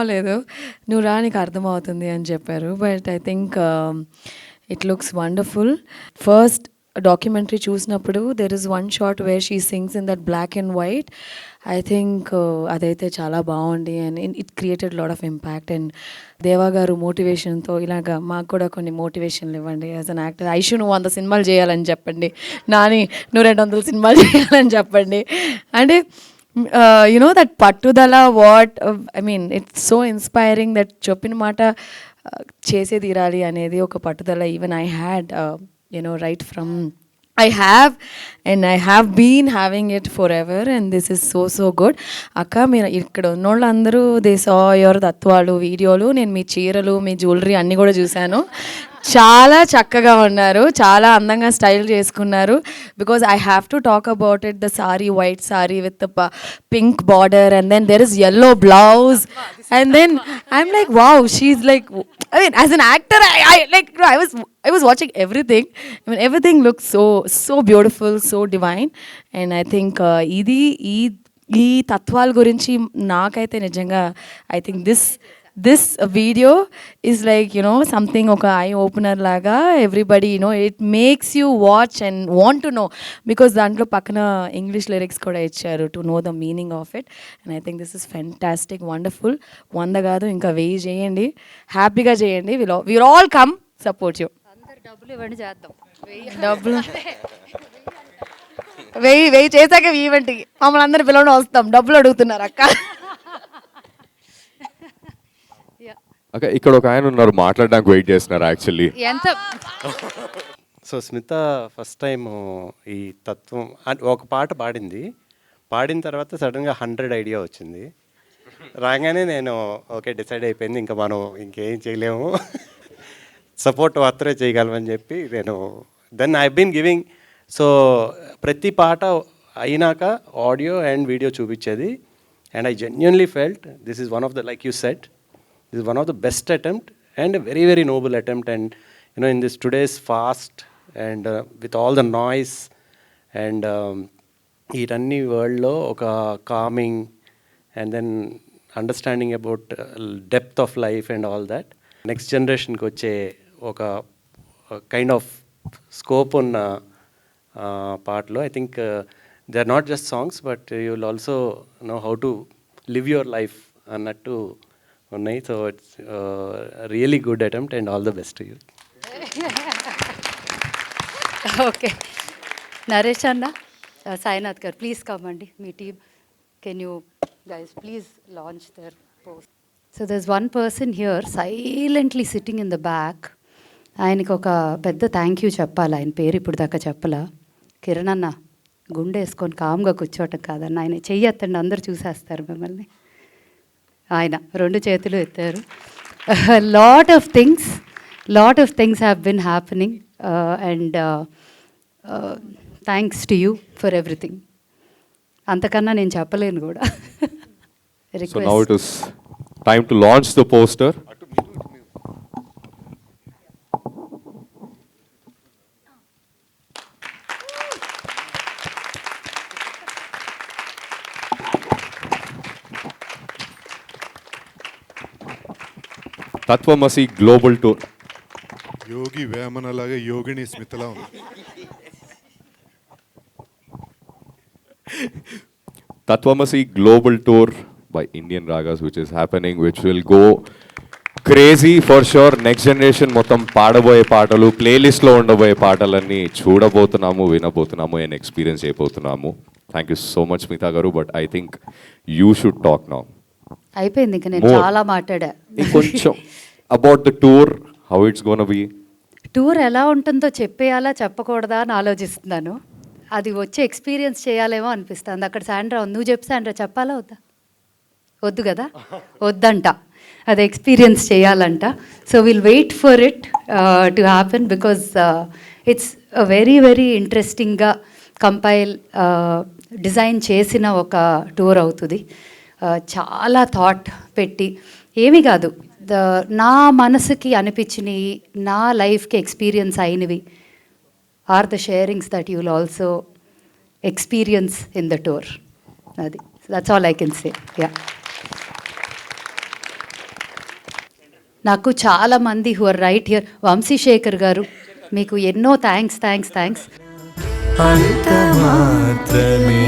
అవ్వలేదు. నువ్వు రా నీకు అర్థమవుతుంది అని చెప్పారు. But I think it looks wonderful. First documentary చూసినప్పుడు there is one shot where she sings in that black and white. I think అదైతే చాలా బాగుంది and it created lot of impact. And Deva garu మోటివేషన్తో ఇలాగా మాకు కూడా కొన్ని మోటివేషన్లు ఇవ్వండి యాజ్ అన్ యాక్టర్. ఐషు నువ్వు 100 సినిమాలు చేయాలని చెప్పండి, నాని నువ్వు 200 సినిమాలు చేయాలని చెప్పండి. అంటే that పట్టుదల what I mean it's so inspiring that చెప్పిన మాట చేసే తీరాలి అనేది ఒక పట్టుదల. Even I had right from I have been having it forever and this is so good. అక్క మీరు ఇక్కడ ఉన్నోళ్ళు అందరూ దే సా యువర్ తత్వాలు వీడియోలు, నేను మీ చీరలు మీ జ్యువెలరీ అన్నీ కూడా చూశాను. చాలా చక్కగా ఉన్నారు, చాలా అందంగా స్టైల్ చేసుకున్నారు. Because I have to talk about it, the sari white sari with the pink border and then there is yellow blouse and then I'm like wow, she's like, I mean as an actor I was watching everything. I mean everything looks so beautiful, so divine. And I think ఈ తత్వాల గురించి నాకైతే నిజంగా I think this video is like something ఒక eye opener లాగా. Everybody it makes you watch and want to know, because దాంట్లో పక్కన English lyrics కూడా ఇచ్చారు to know the meaning of it. And I think this is fantastic, wonderful. 100 కాదు ఇంకా 1000 చేయండి, హ్యాపీగా చేయండి. Will all come support you. డబ్బులు ఇవ్వండి, చేద్దాం. డబ్బులు 1000 చేశాక ఈవెంట్కి మమ్మల్ని అందరూ పిలవడం వస్తాం. డబ్బులు అడుగుతున్నారు అక్క. అక్క ఇక్కడ ఒక ఆయన ఉన్నారు, మాట్లాడడానికి వెయిట్ చేస్తున్నారు యాక్చువల్లీ. ఎంత సో స్మిత ఫస్ట్ టైం ఈ తత్వం ఒక పాట పాడిన తర్వాత సడన్గా 100 ఐడియా వచ్చింది. రాగానే నేను ఓకే డిసైడ్ అయిపోయింది, ఇంకా మనం ఇంకేం చేయలేము, సపోర్ట్ మాత్రమే చేయగలమని చెప్పి నేను then I been giving. So ప్రతి పాట అయినాక ఆడియో అండ్ వీడియో చూపించేది. And I genuinely felt this is one of the, like you said, this is one of the best attempt and a very very noble attempt. And in this today's fast and with all the noise and eetanni world lo oka calming and then understanding about depth of life and all that, next generation ku vache oka kind of scope on part lo I think they are not just songs but you will also know how to live your life annattu ఉన్నాయి. So it's really good attempt and all the best to you. Okay Naresh anna, Sainath garu please come అండి, మీ team can you guys please launch their post. So there is one person here silently sitting in the back. ఆయనకి ఒక పెద్ద thank you చెప్పాలి. ఆయన పేరు ఇప్పుడు దాకా చెప్పలా. కిరణ్ అన్న గుండె వేసుకొని కామ్గా కూర్చోవటం కాదన్న, ఆయన చెయ్యొద్దండి, అందరూ చూసేస్తారు మిమ్మల్ని. ఆయన 2 చేతులు ఎత్తారు. Lot of things have been happening and thanks to you for everything. అంతకన్నా నేను చెప్పలేను కూడా. So now it is time to launch the poster. తత్వమసి గ్లోబల్ టూర్. యోగి వేమన లాగా యోగిని స్మితలా ఉంది. తత్వమసి global tour by Indian Ragas which is happening, which will go crazy for sure. Next generation మొత్తం పాడబోయే పాటలు, ప్లేలిస్ట్లో ఉండబోయే పాటలన్నీ చూడబోతున్నాము, వినబోతున్నాము అండ్ ఎక్స్పీరియన్స్ అయిపోతున్నాము. Thank you so much Smita garu. But I think you should talk now. అయిపోయింది, ఇంకా నేను చాలా మాట్లాడా. కొంచెం about the tour, how it's gonna be. Tour ఎలా ఉంటుందో చెప్పేయాలా చెప్పకూడదా అని ఆలోచిస్తున్నాను. అది వచ్చి ఎక్స్పీరియన్స్ చేయాలేమో అనిపిస్తుంది. అక్కడ శాండ్రా ఉంది, నువ్వు చెప్పు శాండ్రా, చెప్పాలా వద్దా? వద్దు కదా, వద్దంట, అది ఎక్స్పీరియన్స్ చేయాలంట. So will wait for it to happen because it's very very ఇంట్రెస్టింగ్గా కంపైల్ డిజైన్ చేసిన ఒక టూర్ అవుతుంది. చాలా థాట్ పెట్టి ఏమీ కాదు, నా మనసుకి అనిపించినవి, నా లైఫ్కి ఎక్స్పీరియన్స్ అయినవి are the sharings that you will also experience in the tour. అది that's all I can say. Yeah నాకు చాలా మంది who are right here, Vamshishekhar garu మీకు ఎన్నో థ్యాంక్స్. అంత మాత్రమే